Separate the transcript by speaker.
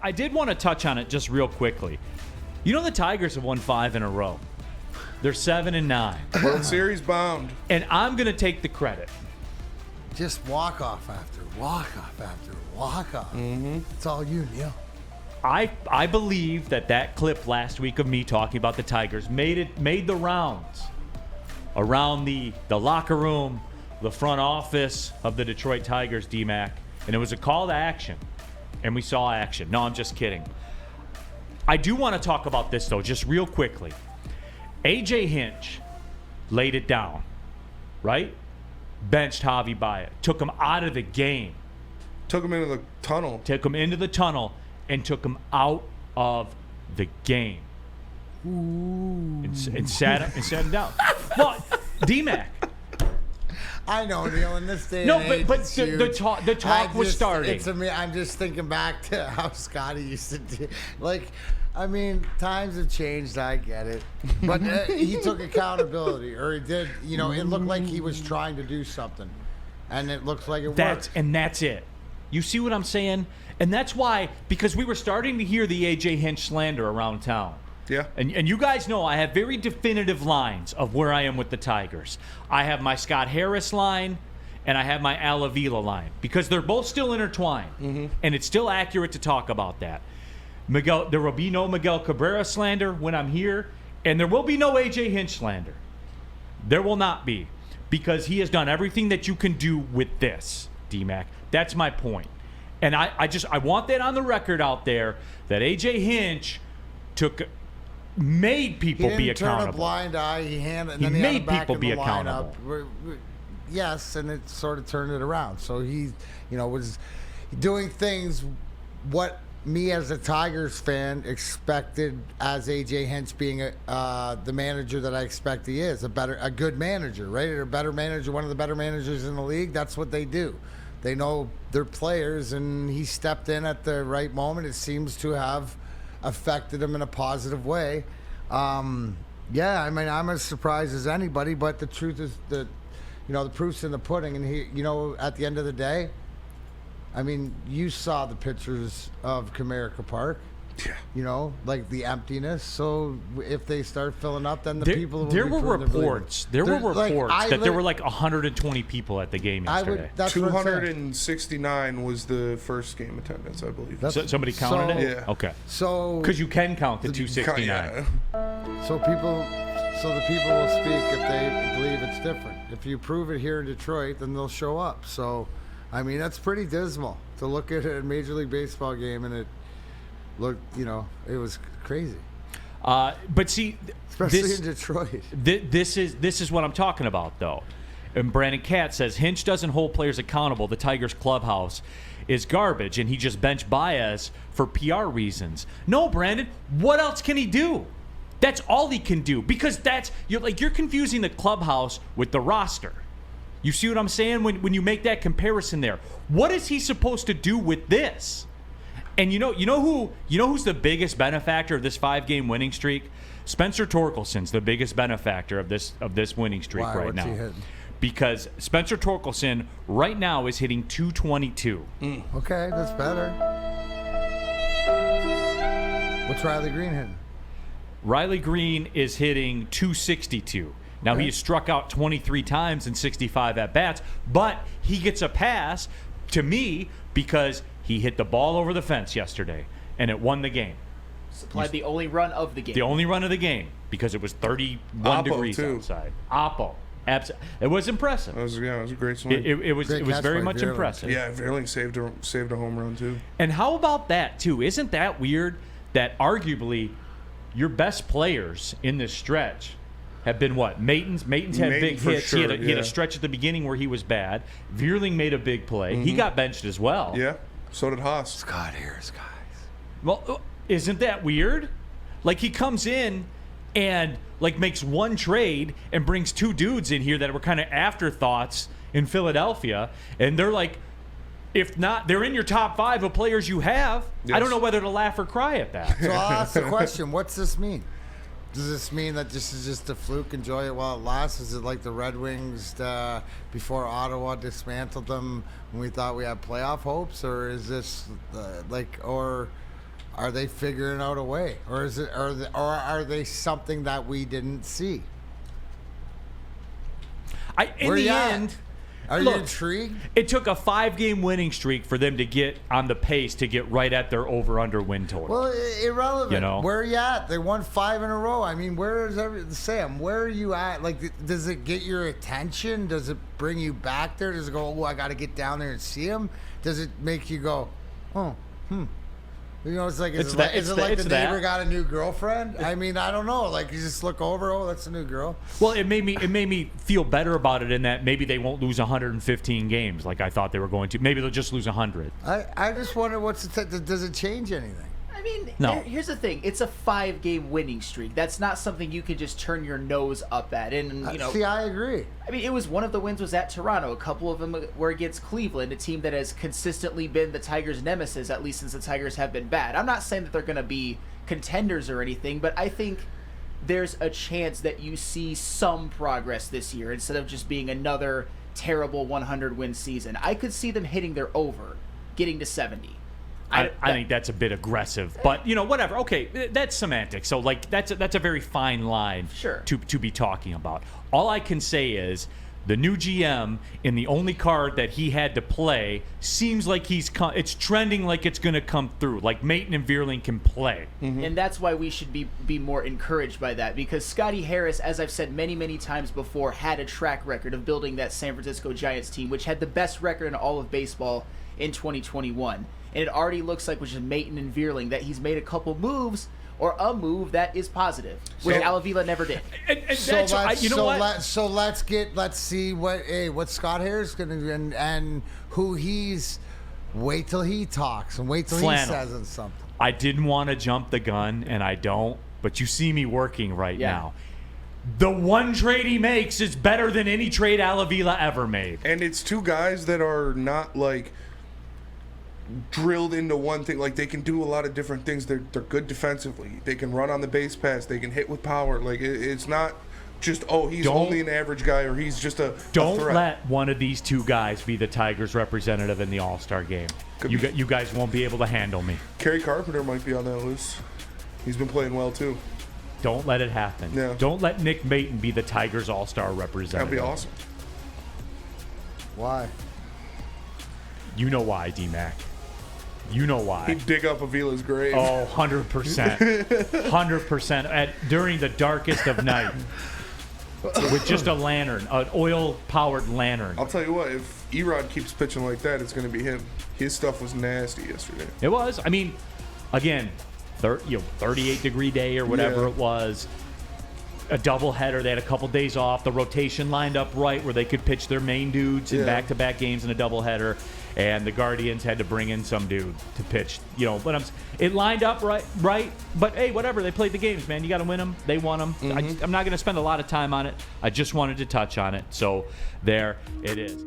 Speaker 1: I did want to touch on it just real quickly. You know the Tigers have won 5 in a row. They're 7-9.
Speaker 2: World Series bound.
Speaker 1: And I'm going to take the credit.
Speaker 3: Just walk-off after walk-off after walk-off.
Speaker 2: Mm-hmm.
Speaker 3: It's all you, Neal.
Speaker 1: I believe that clip last week of me talking about the Tigers made the rounds around the locker room, the front office of the Detroit Tigers, D-Mac, and it was a call to action, and we saw action. No, I'm just kidding. I do want to talk about this, though, just real quickly. A.J. Hinch laid it down, right? Benched Javi Baez, took him out of the game.
Speaker 2: Took him into the tunnel.
Speaker 1: Took him into the tunnel and took him out of the game. And sat him down. Well, D-Mac.
Speaker 3: I know, Neal, in this day
Speaker 1: No,
Speaker 3: and age,
Speaker 1: but the talk was starting.
Speaker 3: I'm just thinking back to how Scotty used to do. Like, I mean, times have changed. I get it, but he took accountability, or he did. You know, it looked like he was trying to do something, and it looks like it worked.
Speaker 1: And that's it. You see what I'm saying? And that's why, because we were starting to hear the A.J. Hinch slander around town.
Speaker 2: Yeah.
Speaker 1: And you guys know I have very definitive lines of where I am with the Tigers. I have my Scott Harris line, and I have my Al Avila line, because they're both still intertwined. Mm-hmm. And it's still accurate to talk about that. There will be no Miguel Cabrera slander when I'm here, and there will be no A.J. Hinch slander. There will not be, because he has done everything that you can do with this, D-Mac. That's my point. And I want that on the record out there, that A.J. Hinch made people be accountable.
Speaker 3: He didn't turn a blind eye. He
Speaker 1: made people be accountable.
Speaker 3: Yes, and it sort of turned it around. So he, was doing things what me as a Tigers fan expected as A.J. Hinch being the manager that I expect he is, a good manager, right? A better manager, one of the better managers in the league. That's what they do. They know their players, and he stepped in at the right moment. It seems to have affected him in a positive way. I mean, I'm as surprised as anybody, but the truth is that, the proof's in the pudding. And he, at the end of the day, I mean, you saw the pictures of Comerica Park.
Speaker 2: Yeah.
Speaker 3: Like the emptiness. So if they start filling up, then people will
Speaker 1: There were reports that there were like 120 people at the game yesterday.
Speaker 2: 269 was the first game attendance, I believe.
Speaker 1: Somebody counted it?
Speaker 2: Yeah.
Speaker 1: Okay.
Speaker 3: So
Speaker 1: because you can count the 269.
Speaker 2: Yeah.
Speaker 3: So the people will speak if they believe it's different. If you prove it here in Detroit, then they'll show up. So, I mean, that's pretty dismal to look at a Major League Baseball game and it looked, it was crazy.
Speaker 1: But see,
Speaker 3: especially in Detroit.
Speaker 1: This is what I'm talking about, though. And Brandon Katz says Hinch doesn't hold players accountable. The Tigers clubhouse is garbage, and he just benched Baez for PR reasons. No, Brandon, what else can he do? That's all he can do, because you're confusing the clubhouse with the roster. You see what I'm saying when you make that comparison there? What is he supposed to do with this? And you know who's the biggest benefactor of this 5-game winning streak? Spencer Torkelson's the biggest benefactor of this winning streak right now.
Speaker 3: What's he hitting?
Speaker 1: Because Spencer Torkelson right now is hitting 222.
Speaker 3: Okay, that's better. What's Riley Green hitting?
Speaker 1: Riley Green is hitting 262. Now, he has struck out 23 times in 65 at-bats, but he gets a pass, to me, because he hit the ball over the fence yesterday, and it won the game.
Speaker 4: Supplied the only run of the game.
Speaker 1: The only run of the game, because it was 31 degrees outside. Oppo. It was impressive.
Speaker 2: It was a great swing.
Speaker 1: It was very much impressive.
Speaker 2: Yeah, Verling saved a home run, too.
Speaker 1: And how about that, too? Isn't that weird that arguably your best players in this stretch have been what? Maton's had big hits.
Speaker 2: Sure,
Speaker 1: he had a stretch at the beginning where he was bad. Veerling made a big play. Mm-hmm. He got benched as well.
Speaker 2: Yeah, so did Haas.
Speaker 3: Scott Harris, guys.
Speaker 1: Well, isn't that weird? Like, he comes in and makes one trade and brings two dudes in here that were kind of afterthoughts in Philadelphia, and they're like, if not, they're in your top 5 of players you have. Yes. I don't know whether to laugh or cry at that.
Speaker 3: So I'll ask the question, what's this mean? Does this mean that this is just a fluke, enjoy it while it lasts? Is it like the Red Wings before Ottawa dismantled them when we thought we had playoff hopes? Or is this Are they figuring out a way, or are they something that we didn't see?
Speaker 1: In the end,
Speaker 3: are you intrigued?
Speaker 1: It took a 5-game winning streak for them to get on the pace to get right at their over/under win total.
Speaker 3: Well, irrelevant.
Speaker 1: You know?
Speaker 3: Where are you at? They won 5 in a row. I mean, Sam, where are you at? Like, does it get your attention? Does it bring you back there? Does it go, oh, I got to get down there and see him? Does it make you go, oh, You know, it's like, is it like the neighbor got a new girlfriend? I mean, I don't know. Like, you just look over, oh, that's a new girl.
Speaker 1: Well, it made me feel better about it in that maybe they won't lose 115 games like I thought they were going to. Maybe they'll just lose 100.
Speaker 3: I just wonder does it change anything?
Speaker 4: I mean,
Speaker 1: no.
Speaker 4: Here's the thing. It's a 5-game winning streak. That's not something you can just turn your nose up at. And, you know,
Speaker 3: see, I agree.
Speaker 4: I mean, one of the wins was at Toronto. A couple of them were against Cleveland, a team that has consistently been the Tigers' nemesis, at least since the Tigers have been bad. I'm not saying that they're going to be contenders or anything, but I think there's a chance that you see some progress this year instead of just being another terrible 100-win season. I could see them hitting their over, getting to 70.
Speaker 1: I think that's a bit aggressive, but you know, whatever. Okay, that's semantics. So like that's a very fine line to be talking about. All I can say is the new GM in the only card that he had to play seems like it's trending like it's going to come through. Like Maton and Vierling can play,
Speaker 4: and that's why we should be more encouraged by that, because Scotty Harris, as I've said many times before, had a track record of building that San Francisco Giants team, which had the best record in all of baseball in 2021. And it already looks like, with Maton and Vierling, that he's made a couple moves, or a move that is positive, which Alavila never did.
Speaker 3: Let's see what Scott Harris is going to do and who he's. Wait till he talks and wait till he says something.
Speaker 1: I didn't want to jump the gun, and I don't, but you see me working right now. The one trade he makes is better than any trade Alavila ever made.
Speaker 2: And it's two guys that are not like drilled into one thing. Like, they can do a lot of different things. They're good defensively. They can run on the base pass. They can hit with power. Like, it's not just, he's only an average guy, or he's just a
Speaker 1: Don't
Speaker 2: threat.
Speaker 1: let one of these two guys be the Tigers representative in the All-Star game. You guys won't be able to handle me.
Speaker 2: Kerry Carpenter might be on that list. He's been playing well too.
Speaker 1: Don't let it happen.
Speaker 2: Yeah.
Speaker 1: Don't let Nick Maton be the Tigers All-Star representative.
Speaker 2: That'd be awesome.
Speaker 3: Why?
Speaker 1: You know why, D-Mac. You know why.
Speaker 2: He'd dig up Avila's grave.
Speaker 1: Oh, 100%. 100%. During the darkest of night. With just a lantern, an oil-powered lantern.
Speaker 2: I'll tell you what, if Erod keeps pitching like that, it's going to be him. His stuff was nasty yesterday.
Speaker 1: It was. I mean, again, 38-degree day or whatever it was. A doubleheader. They had a couple days off. The rotation lined up right where they could pitch their main dudes in back-to-back games in a doubleheader. And the Guardians had to bring in some dude to pitch. You know, but it lined up right. But hey, whatever. They played the games, man. You got to win them. They won them. I'm not going to spend a lot of time on it. I just wanted to touch on it. So there it is.